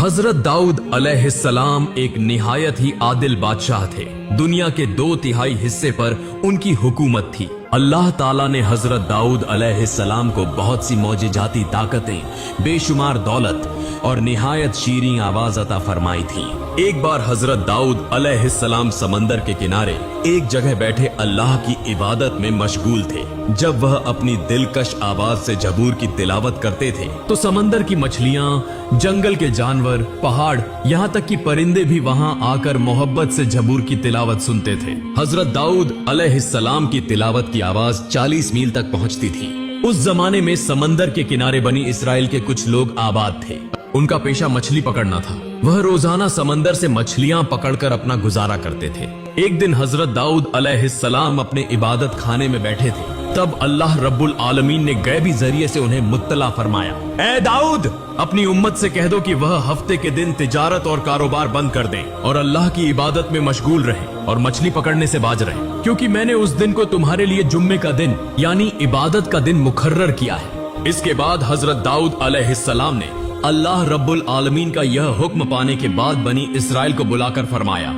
हजरत दाऊद अलैहिस्सलाम एक निहायत ही आदिल बादशाह थे। दुनिया के 2/3 हिस्से पर उनकी हुकूमत थी। अल्लाह ताला ने हजरत दाऊद अलैहिस्सलाम को बहुत सी मौजिजाती ताकतें, बेशुमार दौलत और निहायत शीरीं आवाज अता फरमाई थी। एक बार हजरत दाऊद अलैहिस्सलाम समंदर के किनारे एक जगह बैठे अल्लाह की इबादत में मशगूल थे। जब वह अपनी दिलकश आवाज से जबूर की तिलावत करते थे तो समंदर की मछलियां, जंगल के जानवर, पहाड़, यहाँ तक कि परिंदे भी वहाँ आकर मोहब्बत से जबूर की तिलावत सुनते थे। हजरत दाऊद अलैहिस्सलाम की तिलावत की आवाज 40 मील तक पहुँचती थी। उस जमाने में समंदर के किनारे बनी इसराइल के कुछ लोग आबाद थे। उनका पेशा मछली पकड़ना था। वह रोजाना समंदर से मछलियां पकड़कर अपना गुजारा करते थे। एक दिन हजरत दाऊद अलैहिस्सलाम अपने इबादत खाने में बैठे थे। तब अल्लाह रब्बुल आलमीन ने गैबी जरिए से उन्हें मुत्तला फरमाया, ए दाऊद, अपनी उम्मत से कह दो कि वह हफ्ते के दिन तिजारत और कारोबार बंद कर दें और अल्लाह की इबादत में मशगूल रहें और मछली पकड़ने से बाज रहें, क्योंकि मैंने उस दिन को तुम्हारे लिए जुम्मे का दिन यानी इबादत का दिन मुकर्रर किया है। इसके बाद हजरत दाऊद अलैहिस्सलाम ने अल्लाह रब्बुल आलमीन का यह हुक्म पाने के बाद बनी इसराइल को बुलाकर फरमाया,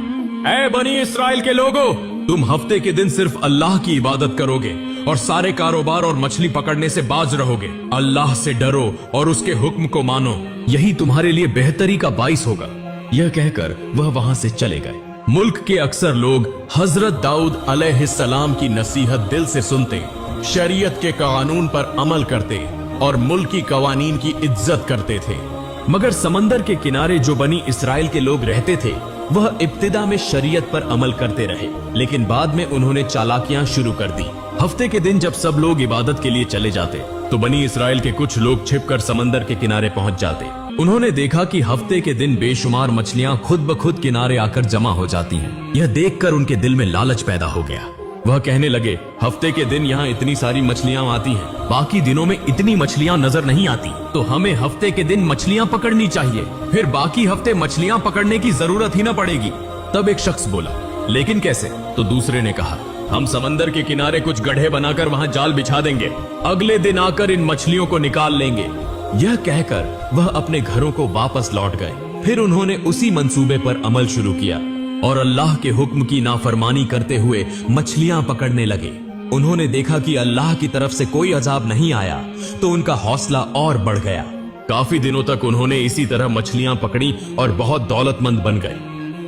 ऐ बनी इसराइल के लोगों, तुम हफ्ते के दिन सिर्फ अल्लाह की इबादत करोगे और सारे कारोबार और मछली पकड़ने से बाज रहोगे। अल्लाह से डरो और उसके हुक्म को मानो, यही तुम्हारे लिए बेहतरी का बाइस होगा। यह कहकर वह वहां से चले गए। मुल्क के अक्सर लोग हजरत दाऊद अलैहिस्सलाम की नसीहत दिल से सुनते, शरीयत के कानून पर अमल करते और मुल्क की कवानीन की इज्जत करते थे। मगर समंदर के किनारे जो बनी इसराइल के लोग रहते थे वह इब्तिदा में शरीयत पर अमल करते रहे, लेकिन बाद में उन्होंने चालाकियां शुरू कर दी। हफ्ते के दिन जब सब लोग इबादत के लिए चले जाते तो बनी इसराइल के कुछ लोग छिपकर समंदर के किनारे पहुंच जाते। उन्होंने देखा कि हफ्ते के दिन बेशुमार मछलियां खुद ब खुद किनारे आकर जमा हो जाती हैं। यह देखकर उनके दिल में लालच पैदा हो गया। वह कहने लगे, हफ्ते के दिन यहाँ इतनी सारी मछलियां आती हैं, बाकी दिनों में इतनी मछलियां नजर नहीं आती, तो हमें हफ्ते के दिन मछलियां पकड़नी चाहिए, फिर बाकी हफ्ते मछलियां पकड़ने की जरूरत ही न पड़ेगी। तब एक शख्स बोला, लेकिन कैसे? तो दूसरे ने कहा, हम समंदर के किनारे कुछ गड्ढे बनाकर वहाँ जाल बिछा देंगे, अगले दिन आकर इन मछलियों को निकाल लेंगे। यह कहकर वह अपने घरों को वापस लौट गए। फिर उन्होंने उसी मंसूबे पर अमल शुरू किया और अल्लाह के हुक्म की नाफरमानी करते हुए मछलियां पकड़ने लगे। उन्होंने देखा कि अल्लाह की तरफ से कोई अजाब नहीं आया तो उनका हौसला और बढ़ गया। काफी दिनों तक उन्होंने इसी तरह मछलियां पकड़ी और बहुत दौलतमंद बन गए।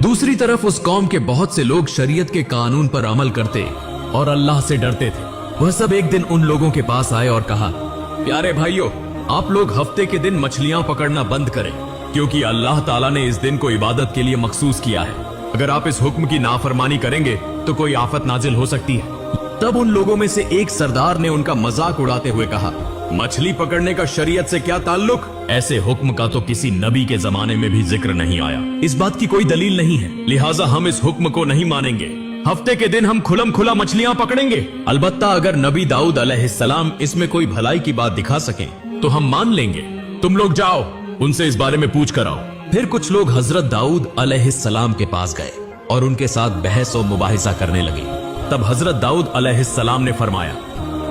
दूसरी तरफ उस कौम के बहुत से लोग शरीयत के कानून पर अमल करते और अल्लाह से डरते थे। वह सब एक दिन उन लोगों के पास आए और कहा, प्यारे भाइयों, आप लोग हफ्ते के दिन मछलियां पकड़ना बंद करें, क्योंकि अल्लाह ताला ने इस दिन को इबादत के लिए मखसूस किया है। अगर आप इस हुक्म की नाफरमानी करेंगे तो कोई आफत नाजिल हो सकती है। तब उन लोगों में से एक सरदार ने उनका मजाक उड़ाते हुए कहा, मछली पकड़ने का शरीयत से क्या ताल्लुक? ऐसे हुक्म का तो किसी नबी के जमाने में भी जिक्र नहीं आया। इस बात की कोई दलील नहीं है, लिहाजा हम इस हुक्म को नहीं मानेंगे। हफ्ते के दिन हम खुलम खुला मछलियां पकड़ेंगे। अलबत्ता अगर नबी दाऊद अलैहिस्सलाम इसमें कोई भलाई की बात दिखा सकें तो हम मान लेंगे। तुम लोग जाओ, उनसे इस बारे में पूछ कर आओ। फिर कुछ लोग हजरत दाऊद अलैहिस्सलाम के पास गए और उनके साथ बहस और मुबाहिजा करने लगे। तब हजरत दाऊद अलैहिस्सलाम ने फरमाया,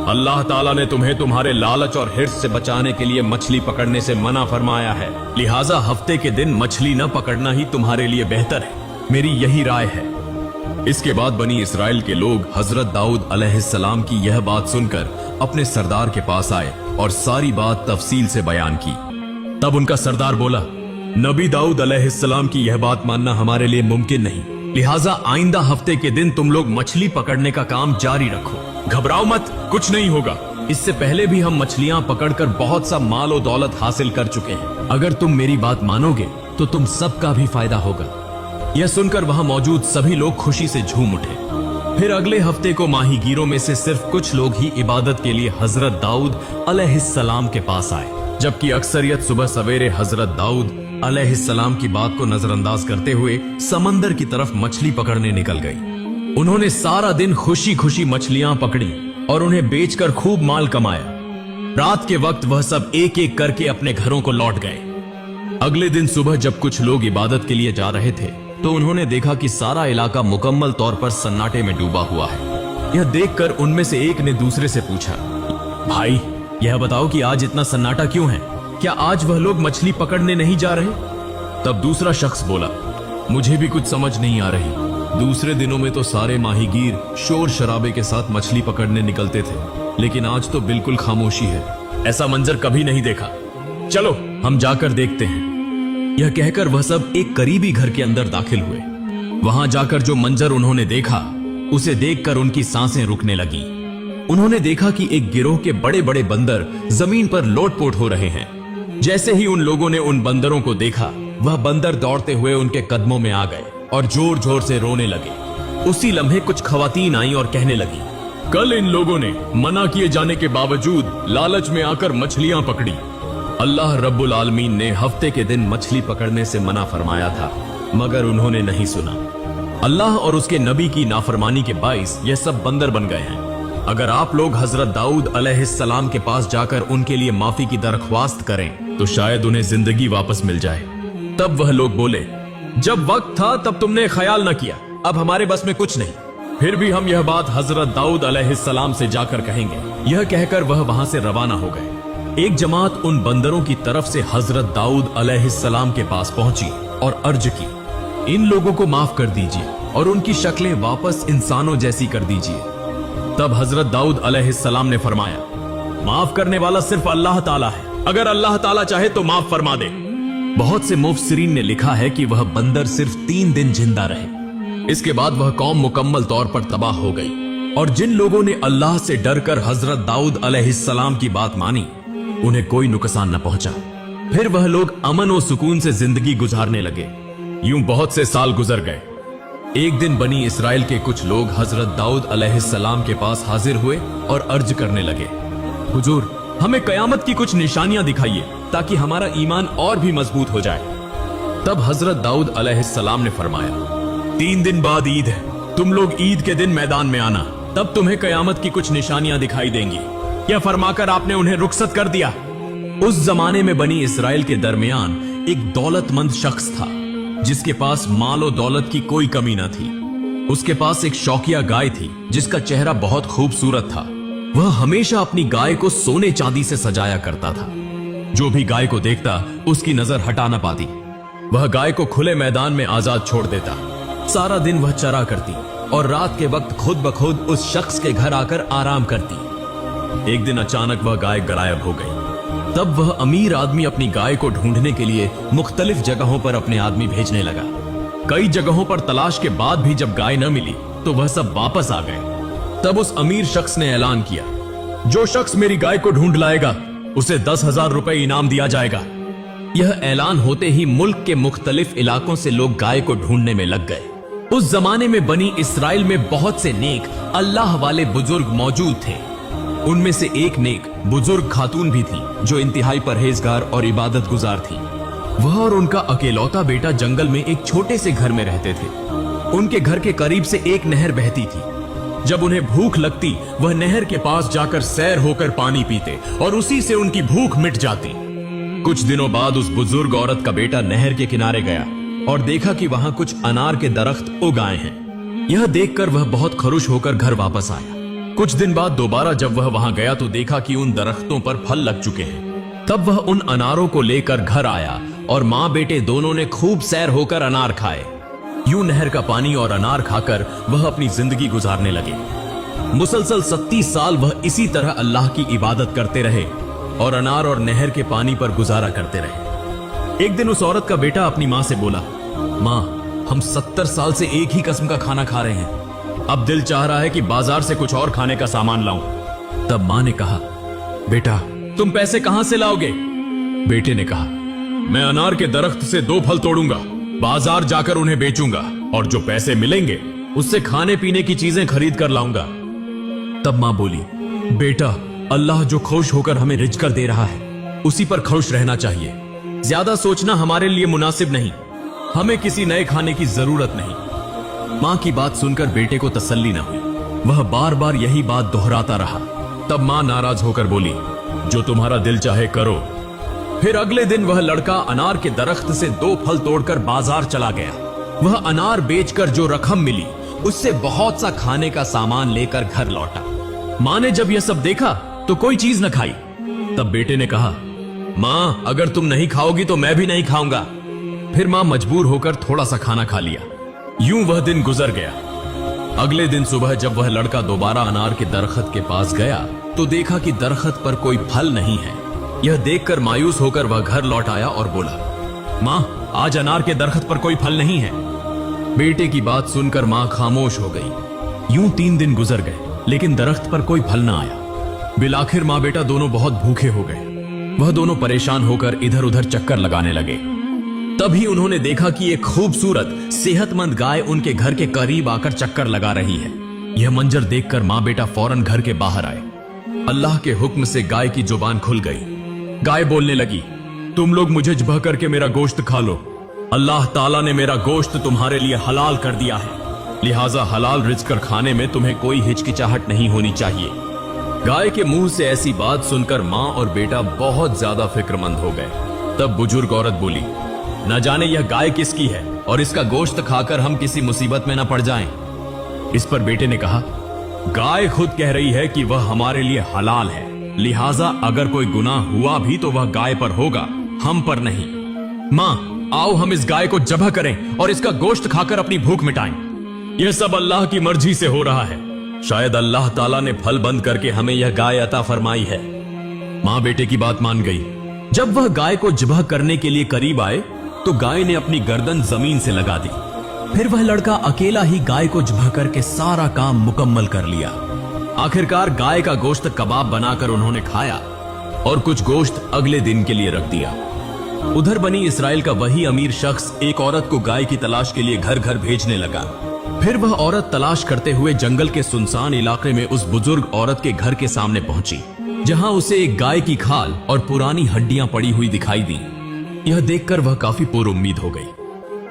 अल्लाह ताला ने तुम्हें तुम्हारे लालच और हिर्स से बचाने के लिए मछली पकड़ने से मना फरमाया है, लिहाजा हफ्ते के दिन मछली न पकड़ना ही तुम्हारे लिए बेहतर है। मेरी यही राय है। इसके बाद बनी इसराइल के लोग हजरत दाऊद अलैहिस्सलाम की यह बात सुनकर अपने सरदार के पास आए और सारी बात तफसील से बयान की। तब उनका सरदार बोला, नबी दाऊद अलैहिस्सलाम की यह बात मानना हमारे लिए मुमकिन नहीं, लिहाजा आइंदा हफ्ते के दिन तुम लोग मछली पकड़ने का काम जारी रखो। घबराओ मत, कुछ नहीं होगा। इससे पहले भी हम मछलियां पकड़कर बहुत सा माल और दौलत हासिल कर चुके हैं। अगर तुम मेरी बात मानोगे तो तुम सबका भी फायदा होगा। यह सुनकर वहां मौजूद सभी लोग खुशी से झूम उठे। फिर अगले हफ्ते को माहीगीरों में से सिर्फ कुछ लोग ही इबादत के लिए हजरत दाऊद अलैहिस्सलाम के पास आए, जबकि अक्सरियत सुबह सवेरे हजरत दाऊद अलैहिस्सलाम की बात को नजरअंदाज करते हुए समंदर की तरफ मछली पकड़ने निकल गई। उन्होंने सारा दिन खुशी खुशी मछलियां पकड़ी और उन्हें बेचकर खूब माल कमाया। रात के वक्त वह सब एक एक करके अपने घरों को लौट गए। अगले दिन सुबह जब कुछ लोग इबादत के लिए जा रहे थे तो उन्होंने देखा कि सारा इलाका मुकम्मल तौर पर सन्नाटे में डूबा हुआ है। यह देखकर उनमें से एक ने दूसरे से पूछा, भाई यह बताओ कि आज इतना सन्नाटा क्यों है? क्या आज वह लोग मछली पकड़ने नहीं जा रहे? तब दूसरा शख्स बोला, मुझे भी कुछ समझ नहीं आ रही। दूसरे दिनों में तो सारे माहीगीर शोर शराबे के साथ मछली पकड़ने निकलते थे, लेकिन आज तो बिल्कुल खामोशी है। ऐसा मंजर कभी नहीं देखा। चलो हम जाकर देखते हैं। यह कहकर वह सब एक करीबी घर के अंदर दाखिल हुए। वहां जाकर जो मंजर उन्होंने देखा, उसे देखकर उनकी सांसें रुकने लगी। उन्होंने देखा कि एक गिरोह के बड़े बड़े बंदर जमीन पर लोटपोट हो रहे हैं। जैसे ही उन लोगों ने उन बंदरों को देखा, वह बंदर दौड़ते हुए उनके कदमों में आ गए और जोर जोर से रोने लगे। उसी लम्हे कुछ खवातीन आई और कहने लगी, कल इन लोगों ने मना किए जाने के बावजूद लालच में आकर मछलियां पकड़ी। अल्लाह रब्बुल आलमीन ने हफ्ते के दिन मछली पकड़ने से मना फरमाया था, मगर उन्होंने नहीं सुना। अल्लाह और उसके नबी की नाफरमानी के बाइस यह सब बंदर बन गए हैं। अगर आप लोग हजरत दाऊद अलैहिस्सलाम के पास जाकर उनके लिए माफी की दरख्वास्त करें तो शायद उन्हें जिंदगी वापस मिल जाए। तब वह लोग बोले, जब वक्त था तब तुमने ख्याल न किया, अब हमारे बस में कुछ नहीं। फिर भी हम यह बात हजरत दाऊद अलैहिस्सलाम से जाकर कहेंगे। यह कहकर वह वहां से रवाना हो गए। एक जमात उन बंदरों की तरफ से हजरत दाऊद अलैहिस्सलाम के पास पहुंची और अर्ज की, इन लोगों को माफ कर दीजिए और उनकी शक्लें वापस इंसानों जैसी कर दीजिए। तब हजरत दाऊद अलैहिस्सलाम ने फरमाया, माफ करने वाला सिर्फ अल्लाह ताला है, अगर अल्लाह ताला चाहे तो माफ फरमा दे। बहुत से मुफस्सिरीन ने लिखा है कि वह बंदर सिर्फ 3 दिन जिंदा रहे। इसके बाद वह कौम मुकम्मल तौर पर तबाह हो गई और जिन लोगों ने अल्लाह से डरकर हजरत दाऊद अलैहिस्सलाम की बात मानी, उन्हें कोई नुकसान न पहुंचा। फिर वह लोग अमन और सुकून से जिंदगी गुजारने लगे। यूं बहुत से साल गुजर गए। एक दिन बनी इसराइल के कुछ लोग हजरत दाऊद अलैहिस्सलाम के पास हाजिर हुए और अर्ज करने लगे, हुजूर, हमें कयामत की कुछ निशानियां दिखाइए ताकि हमारा ईमान और भी मजबूत हो जाए। तब हजरत दाऊद अलैहिस्सलाम ने फरमाया, 3 दिन बाद ईद है, तुम लोग ईद के दिन मैदान में आना, तब तुम्हें कयामत की कुछ निशानियां दिखाई देंगी। यह फरमाकर आपने उन्हें रुखसत कर दिया। उस जमाने में बनी इसराइल के दरमियान एक दौलतमंद शख्स था जिसके पास मालो दौलत की कोई कमी न थी। उसके पास एक शौकिया गाय थी जिसका चेहरा बहुत खूबसूरत था। वह हमेशा अपनी गाय को सोने चांदी से सजाया करता था। जो भी गाय को देखता उसकी नजर हटा न पाती। वह गाय को खुले मैदान में आजाद छोड़ देता। सारा दिन वह चरा करती और रात के वक्त खुद ब खुद उस शख्स के घर आकर आराम करती। एक दिन अचानक वह गाय गायब हो गई। तब वह अमीर आदमी अपनी गाय को ढूंढने के लिए मुख्तलिफ जगहों पर अपने आदमी भेजने लगा। कई जगहों पर तलाश के बाद भी जब गाय न मिली तो वह सब वापस आ गए। तब उस अमीर शख्स ने ऐलान किया, जो शख्स मेरी गाय को ढूंढ लाएगा उसे 10,000 रुपए इनाम दिया जाएगा। यह ऐलान होते ही मुल्क के मुख्तलिफ इलाकों से लोग गाय को ढूंढने में लग गए। उस जमाने में बनी इसराइल में बहुत से नेक अल्लाह वाले बुजुर्ग मौजूद थे। उनमें से एक नेक बुजुर्ग खातून भी थी जो इंतहाई परहेजगार और इबादत गुजार थी। वह और उनका अकेलौता बेटा जंगल में एक छोटे से घर में रहते थे। उनके घर के करीब से एक नहर बहती थी। जब उन्हें भूख लगती वह नहर के पास जाकर सैर होकर पानी पीते और उसी से उनकी भूख मिट जाती। कुछ दिनों बाद उस बुजुर्ग औरत का बेटा नहर के किनारे गया और देखा कि वहां कुछ अनार के दरख्त उग आए हैं। यह देखकर वह बहुत खुश होकर घर वापस आया। कुछ दिन बाद दोबारा जब वह वहां गया तो देखा कि उन दरख्तों पर फल लग चुके हैं। तब वह उन अनारों को लेकर घर आया और माँ बेटे दोनों ने खूब सैर होकर अनार खाए। यूं नहर का पानी और अनार खाकर वह अपनी जिंदगी गुजारने लगे। मुसलसल 37 साल वह इसी तरह अल्लाह की इबादत करते रहे और अनार और नहर के पानी पर गुजारा करते रहे। एक दिन उस औरत का बेटा अपनी माँ से बोला, माँ, हम 70 साल से एक ही किस्म का खाना खा रहे हैं। अब दिल चाह रहा है कि बाजार से कुछ और खाने का सामान लाऊं। तब माँ ने कहा, बेटा तुम पैसे कहां से लाओगे? बेटे ने कहा, मैं अनार के दरख्त से 2 फल तोड़ूंगा, बाजार जाकर उन्हें बेचूंगा और जो पैसे मिलेंगे उससे खाने पीने की चीजें खरीद कर लाऊंगा। तब माँ बोली, बेटा अल्लाह जो खुश होकर हमें रिज़्क़ दे रहा है उसी पर खुश रहना चाहिए। ज्यादा सोचना हमारे लिए मुनासिब नहीं। हमें किसी नए खाने की जरूरत नहीं। माँ की बात सुनकर बेटे को तसल्ली न हुई। वह बार बार यही बात दोहराता रहा। तब माँ नाराज होकर बोली, जो तुम्हारा दिल चाहे करो। फिर अगले दिन वह लड़का अनार के दरख्त से 2 फल तोड़कर बाजार चला गया। वह अनार बेचकर जो रकम मिली उससे बहुत सा खाने का सामान लेकर घर लौटा। माँ ने जब यह सब देखा तो कोई चीज न खाई। तब बेटे ने कहा, माँ अगर तुम नहीं खाओगी तो मैं भी नहीं खाऊंगा। फिर मां मजबूर होकर थोड़ा सा खाना खा लिया। यूं वह दिन गुजर गया। अगले दिन सुबह जब वह लड़का दोबारा अनार के दरख्त के पास गया तो देखा कि दरख्त पर कोई फल नहीं है। यह देखकर मायूस होकर वह घर लौट आया और बोला, मां, आज अनार के दरख्त पर कोई फल नहीं है। बेटे की बात सुनकर मां खामोश हो गई। यूं 3 दिन गुजर गए, लेकिन दरख्त पर कोई फल न आया। बिलाखिर मां बेटा दोनों बहुत भूखे हो गए। वह दोनों परेशान होकर इधर उधर चक्कर लगाने लगे। तभी उन्होंने देखा कि एक खूबसूरत सेहतमंद गाय उनके घर के करीब आकर चक्कर लगा रही है। यह मंजर देखकर मां बेटा फौरन घर के बाहर आए। अल्लाह के हुक्म से गाय की जुबान खुल गई। गाय बोलने लगी, तुम लोग मुझे ज़िब्ह करके मेरा गोश्त खा लो। अल्लाह ताला ने मेरा गोश्त तुम्हारे लिए हलाल कर दिया है, लिहाजा हलाल रिज़्क़ कर खाने में तुम्हें कोई हिचकिचाहट नहीं होनी चाहिए। गाय के मुंह से ऐसी बात सुनकर मां और बेटा बहुत ज्यादा फिक्रमंद हो गए। तब बुजुर्ग औरत बोली, न जाने यह गाय किसकी है और इसका गोश्त खाकर हम किसी मुसीबत में न पड़ जाएं। इस पर बेटे ने कहा, गाय खुद कह रही है कि वह हमारे लिए हलाल है, लिहाजा अगर कोई गुनाह हुआ भी तो वह गाय पर होगा, हम पर नहीं। मां, आओ हम इस गाय को ज़िब्ह करें और इसका गोश्त खाकर अपनी भूख मिटाएं। यह सब अल्लाह की मर्जी से हो रहा है। शायद अल्लाह ताला ने फल बंद करके हमें यह गाय अता फरमाई है। मां बेटे की बात मान गई। जब वह गाय को ज़िब्ह करने के लिए करीब आए तो गाय ने अपनी गर्दन जमीन से लगा दी। फिर वह लड़का अकेला ही गाय को ज़िब्ह करके सारा काम मुकम्मल कर लिया। आखिरकार गाय का गोश्त कबाब बनाकर उन्होंने खाया और कुछ गोश्त अगले दिन के लिए रख दिया। उधर बनी इसराइल का वही अमीर शख्स एक औरत को गाय की तलाश के लिए घर घर भेजने लगा। फिर वह औरत तलाश करते हुए जंगल के सुनसान इलाके में उस बुजुर्ग औरत के घर के सामने पहुंची, जहां उसे एक गाय की खाल और पुरानी हड्डियां पड़ी हुई दिखाई दी। यह देखकर वह काफी पुरुम्मीद हो गई।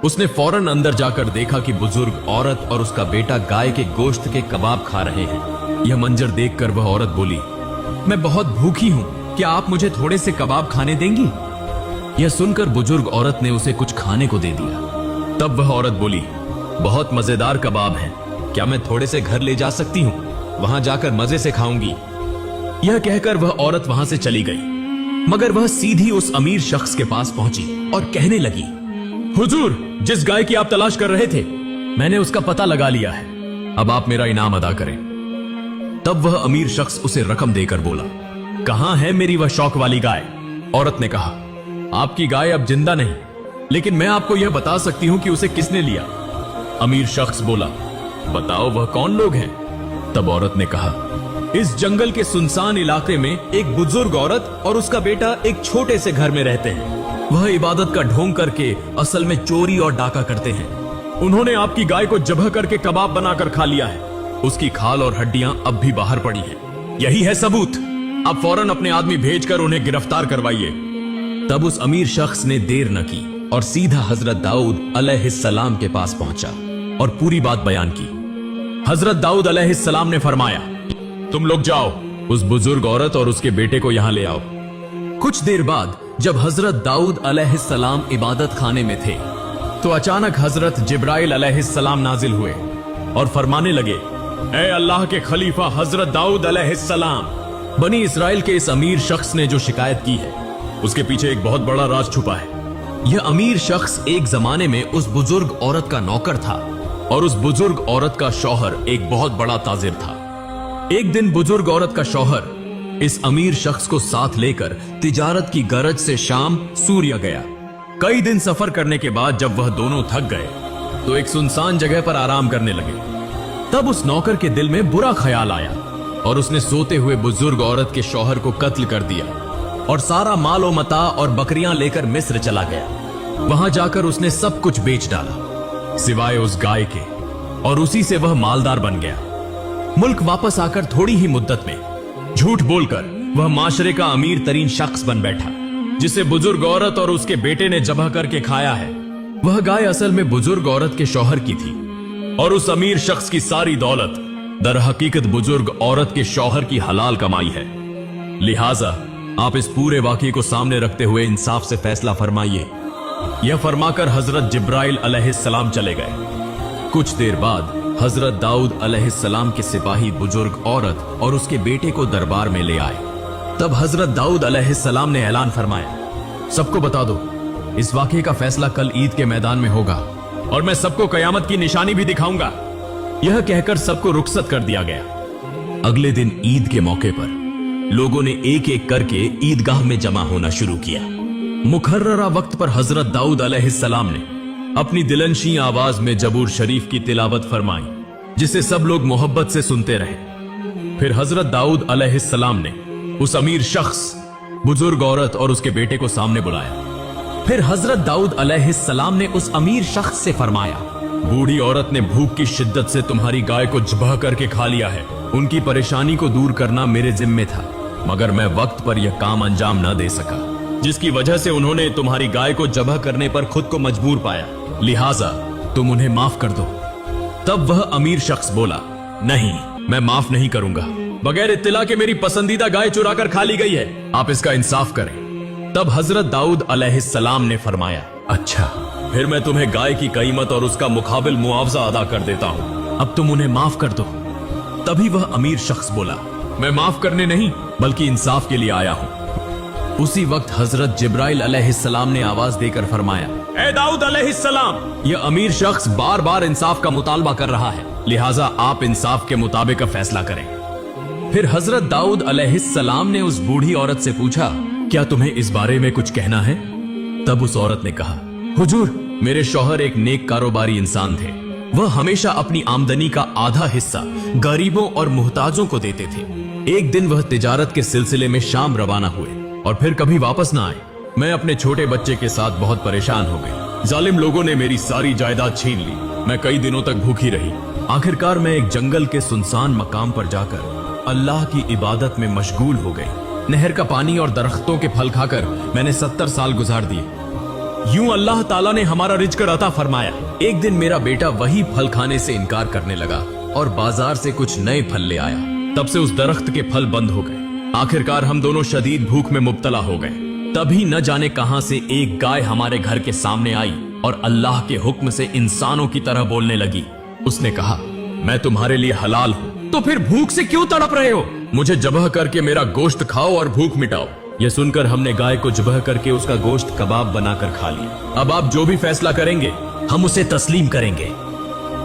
उसने फौरन अंदर जाकर देखा कि बुजुर्ग औरत और उसका बेटा गाय के गोश्त के कबाब खा रहे हैं। यह मंजर देखकर वह औरत बोली, मैं बहुत भूखी हूं, क्या आप मुझे थोड़े से कबाब खाने देंगी? यह सुनकर बुजुर्ग औरत ने उसे कुछ खाने को दे दिया। तब वह औरत बोली, बहुत मजेदार कबाब हैं, क्या मैं थोड़े से घर ले जा सकती हूँ? वहां जाकर मजे से खाऊंगी। यह कहकर वह औरत वहां से चली गई, मगर वह सीधी उस अमीर शख्स के पास पहुंची और कहने लगी, हुजूर, जिस गाय की आप तलाश कर रहे थे, मैंने उसका पता लगा लिया है, अब आप मेरा इनाम अदा करें। तब वह अमीर शख्स उसे रकम देकर बोला, कहां है मेरी वह शौक वाली गाय? औरत ने कहा, आपकी गाय अब जिंदा नहीं, लेकिन मैं आपको यह बता सकती हूं कि उसे किसने लिया। अमीर शख्स बोला, बताओ वह कौन लोग हैं? तब औरत ने कहा, इस जंगल के सुनसान इलाके में एक बुजुर्ग औरत और उसका बेटा एक छोटे से घर में रहते हैं। वह इबादत का ढोंग करके असल में चोरी और डाका करते हैं। उन्होंने आपकी गाय को ज़िब्ह करके कबाब बनाकर खा लिया है। उसकी खाल और हड्डियां अब भी बाहर पड़ी हैं। यही है सबूत। अब फौरन अपने आदमी भेजकर उन्हें गिरफ्तार करवाइए। तब उस अमीर शख्स ने देर न की और सीधा हजरत दाऊद अलैहिस्सलाम के पास पहुंचा और पूरी बात बयान की। हजरत दाऊद अलैहिस्सलाम ने फरमाया, तुम लोग जाओ, उस बुजुर्ग औरत और उसके बेटे को यहां ले आओ। कुछ देर बाद जब हजरत दाऊद अलैहिस्सलाम इबादत खाने में थे तो अचानक हजरत जिब्राइल अलैहिस्सलाम नाजिल हुए और फरमाने लगे, ऐ अल्लाह के खलीफा हजरत दाऊद अलैहिस्सलाम, बनी इसराइल के इस अमीर शख्स ने जो शिकायत की है उसके पीछे एक बहुत बड़ा राज छुपा है। यह अमीर शख्स एक जमाने में उस बुजुर्ग औरत का नौकर था और उस बुजुर्ग औरत का शौहर एक बहुत बड़ा ताजिर था। एक दिन बुजुर्ग औरत का शौहर इस अमीर शख्स को साथ लेकर तिजारत की गरज से शाम सूर्या गया। कई दिन सफर करने के बाद जब वह दोनों थक गए तो एक सुनसान जगह पर आराम करने लगे। तब उस नौकर के दिल में बुरा ख्याल आया और उसने सोते हुए बुजुर्ग औरत के शौहर को कत्ल कर दिया और सारा मालो मता और बकरियां लेकर मिस्र चला गया। वहां जाकर उसने सब कुछ बेच डाला सिवाय उस गाय के, और उसी से वह मालदार बन गया। मुल्क वापस आकर थोड़ी ही मुद्दत में झूठ बोलकर वह माशरे का अमीर तरीन शख्स बन बैठा, जिसे बुजुर्ग औरत और उसके बेटे ने ज़िब्ह करके खाया है। वह गाय असल में बुजुर्ग औरत के शौहर की थी और उस अमीर शख्स की सारी दौलत दर हकीकत बुजुर्ग औरत के शौहर की हलाल कमाई है। लिहाजा आप इस पूरे वाकये को सामने रखते हुए इंसाफ से फैसला फरमाइए। यह फरमाकर हजरत जिब्राइल अलैहिस्सलाम चले गए। कुछ देर बाद हजरत दाऊद अलैहिस्सलाम के सिपाही बुजुर्ग औरत और उसके बेटे को दरबार में ले आए। तब हजरत दाऊद अलैहिस्सलाम ने ऐलान फरमाया, सबको बता दो, इस वाकये का फैसला कल ईद के मैदान में होगा और मैं सबको कयामत की निशानी भी दिखाऊंगा। यह कहकर सबको रुखसत कर दिया गया। अगले दिन ईद के मौके पर लोगों ने एक एक करके ईदगाह में जमा होना शुरू किया। मुकर्ररा वक्त पर हजरत दाऊद अलैहिस्सलाम ने अपनी दिलनशी आवाज में जबूर शरीफ की तिलावत फरमाई, जिसे सब लोग मोहब्बत से सुनते रहे। फिर हजरत दाऊद अलैहिस्सलाम ने उस अमीर शख्स, बुजुर्ग औरत और उसके बेटे को सामने बुलाया। फिर हजरत दाऊद अलैहिस्सलाम ने उस अमीर शख्स से फरमाया, बूढ़ी औरत ने भूख की शिद्दत से तुम्हारी गाय को ज़िब्ह करके खा लिया है। उनकी परेशानी को दूर करना मेरे जिम्मे था, मगर मैं वक्त पर यह काम अंजाम न दे सका, जिसकी वजह से उन्होंने तुम्हारी गाय को ज़िब्ह करने पर खुद को मजबूर पाया। लिहाजा तुम उन्हें माफ कर दो। तब वह अमीर शख्स बोला, नहीं, मैं माफ नहीं करूंगा। बगैर इत्तिला के मेरी पसंदीदा गाय चुरा कर खा ली गई है, आप इसका इंसाफ करें। तब हजरत दाऊद अलैहिस्सलाम ने फरमाया, अच्छा, फिर मैं तुम्हें गाय की कीमत और उसका मुकाबिल मुआवजा अदा कर देता हूँ। अब तुम उन्हें माफ कर दो। तभी वह अमीर शख्स बोला, मैं माफ करने नहीं बल्कि इंसाफ के लिए आया हूँ। उसी वक्त हजरत जिब्राइल अलैहिस्सलाम ने आवाज देकर फरमाया, ए दाऊद अलैहिस्सलाम, यह अमीर शख्स बार बार इंसाफ का मुतालबा कर रहा है, लिहाजा आप इंसाफ के मुताबिक फैसला करें। फिर हजरत दाऊद अलैहिस्सलाम ने उस बूढ़ी औरत से पूछा, क्या तुम्हें इस बारे में कुछ कहना है? तब उस औरत ने कहा, हुजूर, मेरे शौहर एक नेक कारोबारी इंसान थे। वह हमेशा अपनी आमदनी का आधा हिस्सा गरीबों और मुहताजों को देते थे। एक दिन वह तिजारत के सिलसिले में शाम रवाना हुए और फिर कभी वापस ना आए। मैं अपने छोटे बच्चे के साथ बहुत परेशान हो गई। जालिम लोगों ने मेरी सारी जायदाद छीन ली। मैं कई दिनों तक भूखी रही। आखिरकार मैं एक जंगल के सुनसान मकाम पर जाकर अल्लाह की इबादत में मशगूल हो गई। नहर का पानी और दरख्तों के फल खाकर मैंने 70 साल गुजार दिए। यूं अल्लाह ताला ने हमारा रिज़्क़ अता फरमाया। एक दिन मेरा बेटा वही फल खाने से इनकार करने लगा और बाजार से कुछ नए फल ले आया। तब से उस दरख्त के फल बंद हो गए। आखिरकार हम दोनों शदीद भूख में मुब्तला हो गए। तभी न जाने कहां से एक गाय हमारे घर के सामने आई और अल्लाह के हुक्म से इंसानों की तरह बोलने लगी। उसने कहा, मैं तुम्हारे लिए हलाल हूँ, तो फिर भूख से क्यों तड़प रहे हो? मुझे ज़िब्ह करके मेरा गोश्त खाओ और भूख मिटाओ। यह सुनकर हमने गाय को ज़िब्ह करके उसका गोश्त कबाब बनाकर खा लिया। अब आप जो भी फैसला करेंगे हम उसे तस्लीम करेंगे।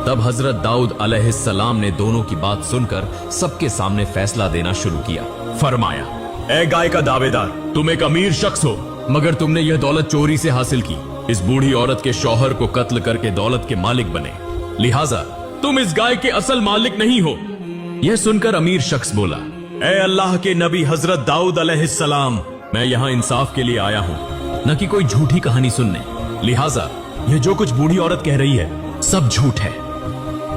तब हजरत दाऊद अलैहिस्सलाम ने दोनों की बात सुनकर सबके सामने फैसला देना शुरू किया। फरमाया, ए गाय का दावेदार, तुम एक अमीर शख्स हो, मगर तुमने यह दौलत चोरी से हासिल की। इस बूढ़ी औरत के शौहर को कत्ल करके दौलत के मालिक बने, लिहाजा तुम इस गाय के असल मालिक नहीं हो। यह सुनकर अमीर शख्स बोला, ए अल्लाह के नबी हजरत दाऊद अलैहिस्सलाम, मैं यहाँ इंसाफ के लिए आया हूँ, न कि कोई झूठी कहानी सुनने। लिहाजा यह जो कुछ बूढ़ी औरत कह रही है सब झूठ है।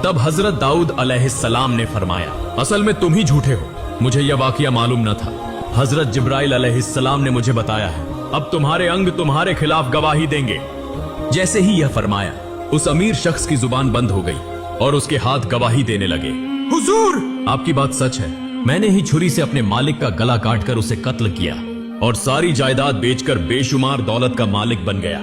तब हजरत दाऊद अलैहिस्सलाम ने फरमाया, असल में तुम ही झूठे हो, मुझे यह वाकया मालूम न था। हजरत जिब्राइल अलैहिस्सलाम ने मुझे बताया है। अब तुम्हारे अंग तुम्हारे खिलाफ गवाही देंगे। जैसे ही यह फरमाया, उस अमीर शख्स की जुबान बंद हो गई और उसके हाथ गवाही देने लगे। हुजूर, आपकी बात सच है, मैंने ही छुरी से अपने मालिक का गला काटकर उसे कत्ल किया और सारी जायदाद बेचकर बेशुमार दौलत का मालिक बन गया।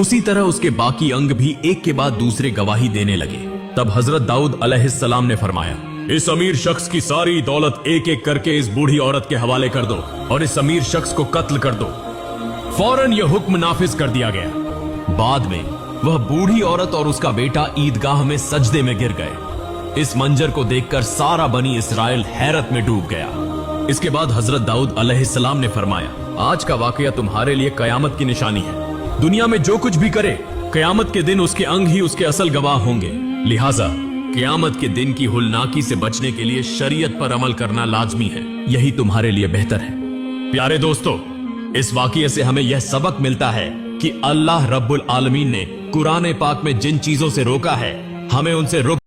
उसी तरह उसके बाकी अंग भी एक के बाद दूसरे गवाही देने लगे। तब हजरत दाऊद अलैहिस्सलाम ने फरमाया, इस अमीर शख्स की सारी दौलत एक एक करके इस बूढ़ी औरत के हवाले कर दो और इस अमीर शख्स को कत्ल कर दो। फौरन यह हुक्म नाफिज कर दिया गया। बाद में वह बूढ़ी औरत और उसका बेटा ईदगाह में सजदे में गिर गए। इस मंजर को देखकर सारा बनी इसराइल हैरत में डूब गया। इसके बाद हजरत दाऊद अलैहिस्सलाम ने फरमाया, आज का वाकया तुम्हारे लिए कयामत की निशानी है। दुनिया में जो कुछ भी करे, कयामत के दिन उसके अंग ही उसके असल गवाह होंगे। लिहाजा कयामत के दिन की हुलनाकी से बचने के लिए शरीयत पर अमल करना लाजमी है। यही तुम्हारे लिए बेहतर है। प्यारे दोस्तों, इस वाकये से हमें यह सबक मिलता है कि अल्लाह रब्बुल आलमीन ने कुरान पाक में जिन चीजों से रोका है, हमें उनसे रुक